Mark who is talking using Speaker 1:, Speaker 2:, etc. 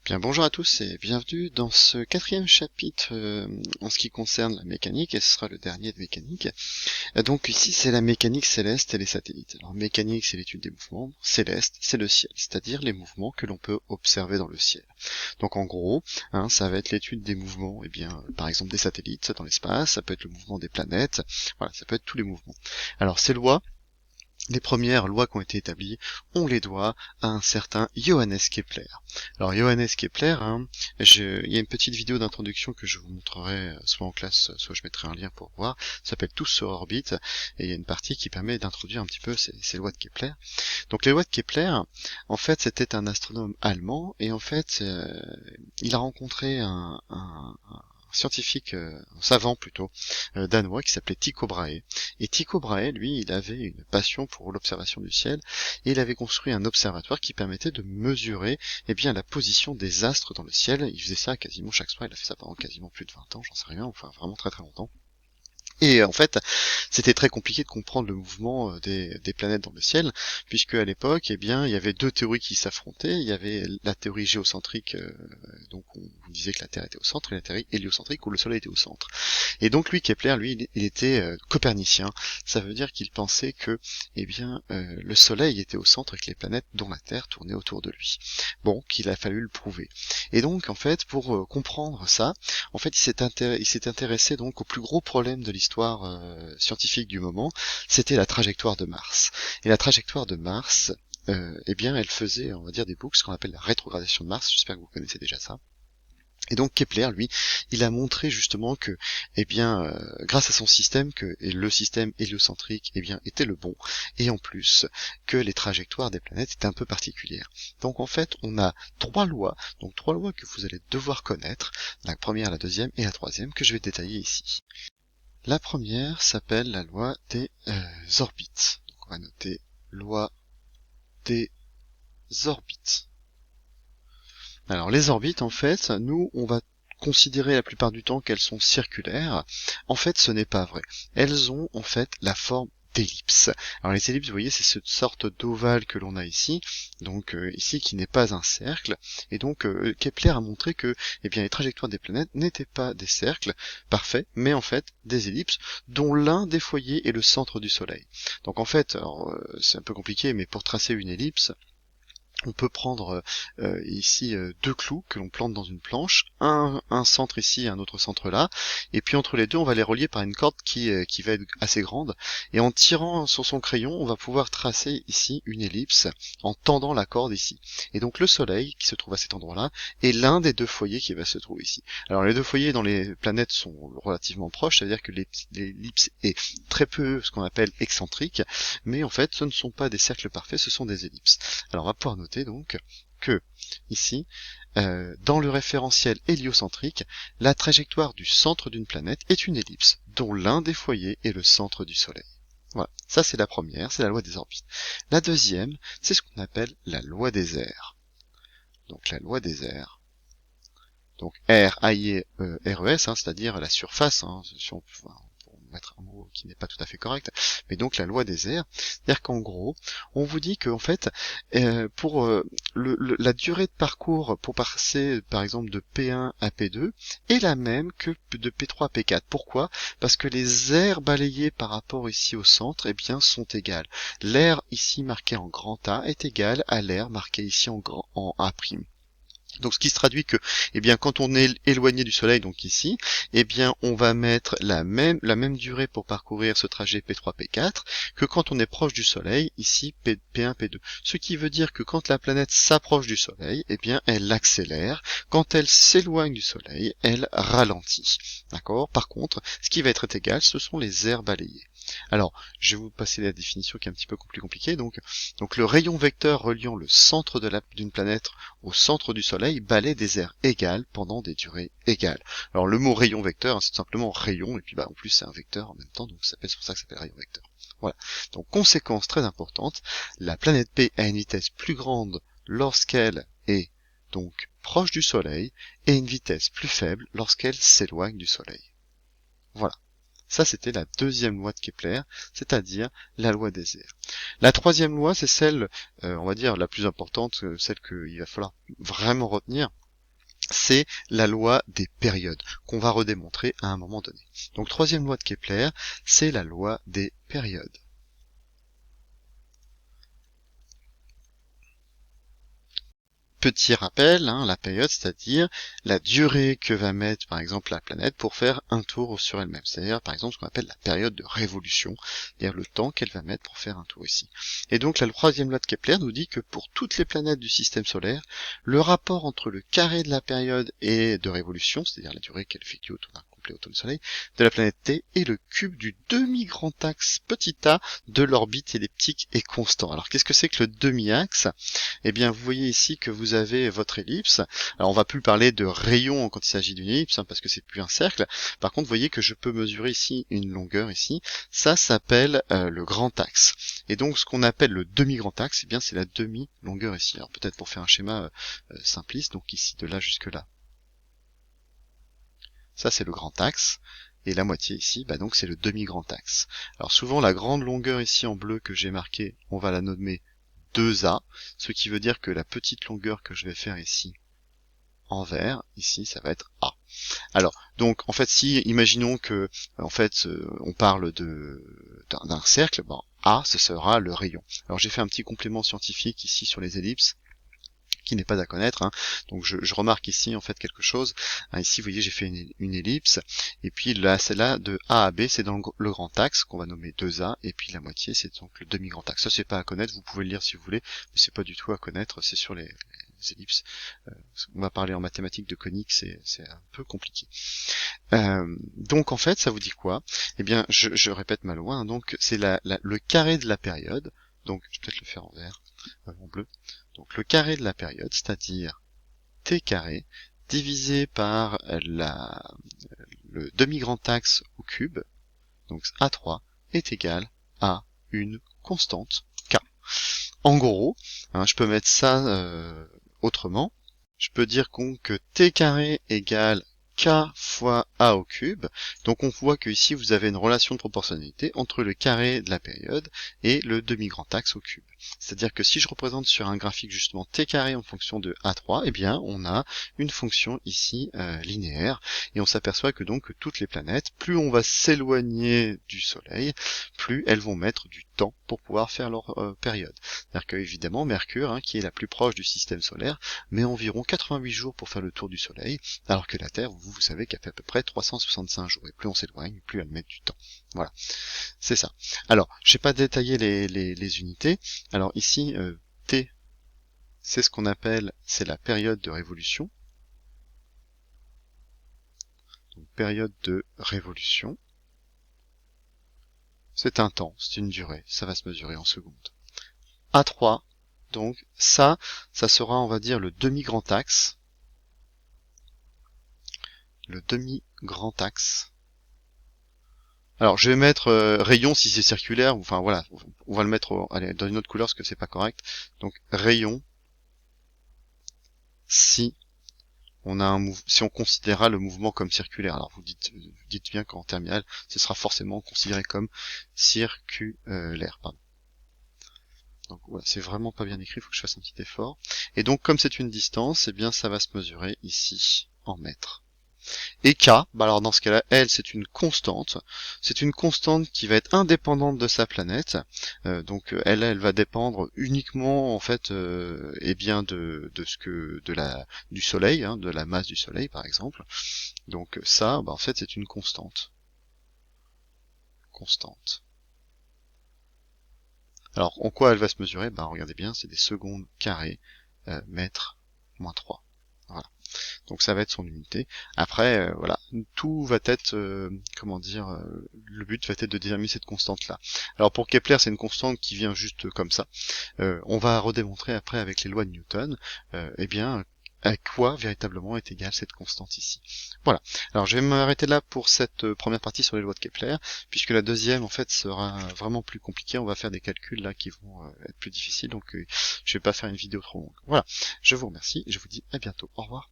Speaker 1: Bien, bonjour à tous et bienvenue dans ce quatrième chapitre en ce qui concerne la mécanique, et ce sera le dernier de mécanique. Donc ici c'est la mécanique céleste et les satellites. Alors mécanique c'est l'étude des mouvements, céleste c'est le ciel, c'est-à-dire les mouvements que l'on peut observer dans le ciel. Donc en gros, ça va être l'étude des mouvements, par exemple des satellites dans l'espace, ça peut être le mouvement des planètes, voilà, ça peut être tous les mouvements. Alors ces lois, les premières lois qui ont été établies, on les doit à un certain Johannes Kepler. Alors Johannes Kepler, il y a une petite vidéo d'introduction que je vous montrerai soit en classe, soit je mettrai un lien pour voir, ça s'appelle Tous sur orbite, et il y a une partie qui permet d'introduire un petit peu ces lois de Kepler. Donc les lois de Kepler, en fait c'était un astronome allemand, et en fait il a rencontré un scientifique, un savant plutôt, danois qui s'appelait Tycho Brahe. Et Tycho Brahe, lui, il avait une passion pour l'observation du ciel, et il avait construit un observatoire qui permettait de mesurer la position des astres dans le ciel. Il faisait ça quasiment chaque soir, il a fait ça pendant quasiment plus de 20 ans, j'en sais rien, enfin vraiment très très longtemps. Et en fait, c'était très compliqué de comprendre le mouvement des planètes dans le ciel, puisque à l'époque, il y avait deux théories qui s'affrontaient. Il y avait la théorie géocentrique, donc on disait que la Terre était au centre, et la théorie héliocentrique où le Soleil était au centre. Et donc lui, Kepler, lui, il était copernicien. Ça veut dire qu'il pensait que, le Soleil était au centre et que les planètes, dont la Terre, tournaient autour de lui. Bon, qu'il a fallu le prouver. Et donc, en fait, pour comprendre ça, en fait, il s'est intéressé donc au plus gros problème de l'histoire scientifique du moment, c'était la trajectoire de Mars. Et la trajectoire de Mars, elle faisait, on va dire, des boucles, ce qu'on appelle la rétrogradation de Mars. J'espère que vous connaissez déjà ça. Et donc Kepler, lui, il a montré justement que, grâce à son système, et le système héliocentrique, était le bon, et en plus que les trajectoires des planètes étaient un peu particulières. Donc en fait, on a trois lois que vous allez devoir connaître, la première, la deuxième et la troisième, que je vais détailler ici. La première s'appelle la loi des orbites. Donc on va noter loi des orbites. Alors les orbites, en fait, nous, on va considérer la plupart du temps qu'elles sont circulaires. En fait, ce n'est pas vrai. Elles ont, en fait, la forme d'ellipse. Alors les ellipses, vous voyez, c'est cette sorte d'ovale que l'on a ici, donc ici qui n'est pas un cercle, et donc Kepler a montré que les trajectoires des planètes n'étaient pas des cercles parfaits, mais en fait des ellipses, dont l'un des foyers est le centre du Soleil. Donc en fait, c'est un peu compliqué, mais pour tracer une ellipse, on peut prendre ici deux clous que l'on plante dans une planche, un centre ici et un autre centre là, et puis entre les deux on va les relier par une corde qui va être assez grande, et en tirant sur son crayon on va pouvoir tracer ici une ellipse en tendant la corde ici. Et donc le Soleil qui se trouve à cet endroit-là est l'un des deux foyers qui va se trouver ici. Alors les deux foyers dans les planètes sont relativement proches, c'est-à-dire que l'ellipse est très peu ce qu'on appelle excentrique, mais en fait ce ne sont pas des cercles parfaits, ce sont des ellipses. Alors on va pouvoir noter donc que ici, dans le référentiel héliocentrique, la trajectoire du centre d'une planète est une ellipse, dont l'un des foyers est le centre du Soleil. Voilà, ça c'est la première, c'est la loi des orbites. La deuxième, c'est ce qu'on appelle la loi des airs. Donc la loi des airs. Donc R, A-I-R-E-S, c'est-à-dire la surface, si on peut mettre un mot qui n'est pas tout à fait correct, mais donc la loi des airs, c'est-à-dire qu'en gros, on vous dit que en fait, pour la durée de parcours pour passer, par exemple, de P1 à P2 est la même que de P3 à P4. Pourquoi? Parce que les aires balayées par rapport ici au centre, sont égales. L'air ici marqué en grand A est égal à l'air marqué ici en A'. Donc ce qui se traduit que, quand on est éloigné du Soleil, donc ici, on va mettre la même durée pour parcourir ce trajet P3, P4, que quand on est proche du Soleil, ici P1, P2. Ce qui veut dire que quand la planète s'approche du Soleil, elle accélère. Quand elle s'éloigne du Soleil, elle ralentit. D'accord? Par contre, ce qui va être égal, ce sont les aires balayées. Alors, je vais vous passer la définition qui est un petit peu plus compliquée. Donc le rayon vecteur reliant le centre d'une planète au centre du Soleil balaie des aires égales pendant des durées égales. Alors le mot rayon vecteur, c'est tout simplement rayon, et puis en plus c'est un vecteur en même temps, donc c'est pour ça que ça s'appelle rayon vecteur. Voilà. Donc conséquence très importante, la planète P a une vitesse plus grande lorsqu'elle est donc proche du Soleil, et une vitesse plus faible lorsqu'elle s'éloigne du Soleil. Voilà. Ça, c'était la deuxième loi de Kepler, c'est-à-dire la loi des airs. La troisième loi, c'est celle, on va dire, la plus importante, celle qu'il va falloir vraiment retenir, c'est la loi des périodes, qu'on va redémontrer à un moment donné. Donc troisième loi de Kepler, c'est la loi des périodes. Petit rappel, hein, la période, c'est-à-dire la durée que va mettre par exemple la planète pour faire un tour sur elle-même. C'est-à-dire par exemple ce qu'on appelle la période de révolution, c'est-à-dire le temps qu'elle va mettre pour faire un tour ici. Et donc la troisième loi de Kepler nous dit que pour toutes les planètes du système solaire, le rapport entre le carré de la période et de révolution, c'est-à-dire la durée qu'elle effectue autour d'un complet autour du Soleil, de la planète T, et le cube du demi-grand axe petit a de l'orbite elliptique est constant. Alors qu'est-ce que c'est que le demi-axe ? Eh bien, vous voyez ici que vous avez votre ellipse. Alors, on va plus parler de rayon quand il s'agit d'une ellipse, hein, parce que c'est plus un cercle. Par contre, vous voyez que je peux mesurer ici une longueur ici. Ça s'appelle le grand axe. Et donc, ce qu'on appelle le demi-grand axe, eh bien, c'est la demi-longueur ici. Alors, peut-être pour faire un schéma simpliste, donc ici, de là jusque là. Ça, c'est le grand axe. Et la moitié ici, bah donc c'est le demi-grand axe. Alors souvent, la grande longueur ici en bleu que j'ai marquée, on va la nommer 2A, ce qui veut dire que la petite longueur que je vais faire ici en vert, ici ça va être A. Alors, donc en fait si, imaginons que en fait on parle d'un cercle, ben, A ce sera le rayon. Alors j'ai fait un petit complément scientifique ici sur les ellipses, qui n'est pas à connaître, hein. Donc je remarque ici en fait quelque chose, hein, ici vous voyez j'ai fait une ellipse, et puis là celle-là de A à B c'est dans le grand axe qu'on va nommer 2A, et puis la moitié c'est donc le demi-grand axe. Ça c'est pas à connaître, vous pouvez le lire si vous voulez, mais c'est pas du tout à connaître, c'est sur les ellipses. On va parler en mathématiques de coniques, c'est un peu compliqué. Donc en fait ça vous dit quoi? Eh bien je répète ma loi, hein, donc c'est le carré de la période, donc je vais peut-être le faire en vert, en bleu. Donc le carré de la période, c'est-à-dire t carré, divisé par le demi-grand axe au cube, donc A3, est égal à une constante K. En gros, hein, je peux mettre ça autrement. Je peux dire que t carré égale K fois A au cube. Donc on voit que ici vous avez une relation de proportionnalité entre le carré de la période et le demi-grand axe au cube. C'est-à-dire que si je représente sur un graphique justement t carré en fonction de A3, eh bien on a une fonction ici linéaire, et on s'aperçoit que donc que toutes les planètes, plus on va s'éloigner du Soleil, plus elles vont mettre du temps pour pouvoir faire leur période. C'est-à-dire que évidemment Mercure, hein, qui est la plus proche du système solaire, met environ 88 jours pour faire le tour du Soleil, alors que la Terre, vous savez qu'elle fait à peu près 365 jours, et plus on s'éloigne, plus elle met du temps. Voilà, c'est ça. Alors, je n'ai pas détaillé les unités. Alors ici, T, c'est ce qu'on appelle, c'est la période de révolution. Donc, période de révolution. C'est un temps, c'est une durée, ça va se mesurer en secondes. A3, donc ça sera, on va dire, le demi-grand axe. Le demi-grand axe. Alors je vais mettre rayon si c'est circulaire, enfin voilà, on va le mettre allez, dans une autre couleur parce que c'est pas correct. Donc rayon si on a si on considérera le mouvement comme circulaire. Alors vous dites bien qu'en terminale, ce sera forcément considéré comme circulaire. Pardon. Donc voilà, c'est vraiment pas bien écrit, il faut que je fasse un petit effort. Et donc comme c'est une distance, eh bien ça va se mesurer ici en mètres. Et K, bah alors dans ce cas-là, elle, c'est une constante. C'est une constante qui va être indépendante de sa planète. Donc elle va dépendre uniquement en fait, eh bien du Soleil, hein, de la masse du Soleil par exemple. Donc ça, bah en fait, c'est une constante. Constante. Alors en quoi elle va se mesurer? Bah regardez bien, c'est des secondes carrées mètres moins 3. Voilà. Donc ça va être son unité. Après, voilà, tout va être, comment dire, le but va être de déterminer cette constante-là. Alors pour Kepler, c'est une constante qui vient juste comme ça. On va redémontrer après avec les lois de Newton, eh bien, à quoi véritablement est égale cette constante ici. Voilà. Alors je vais m'arrêter là pour cette première partie sur les lois de Kepler, puisque la deuxième en fait sera vraiment plus compliquée. On va faire des calculs là qui vont être plus difficiles, donc je vais pas faire une vidéo trop longue. Voilà. Je vous remercie et je vous dis à bientôt. Au revoir.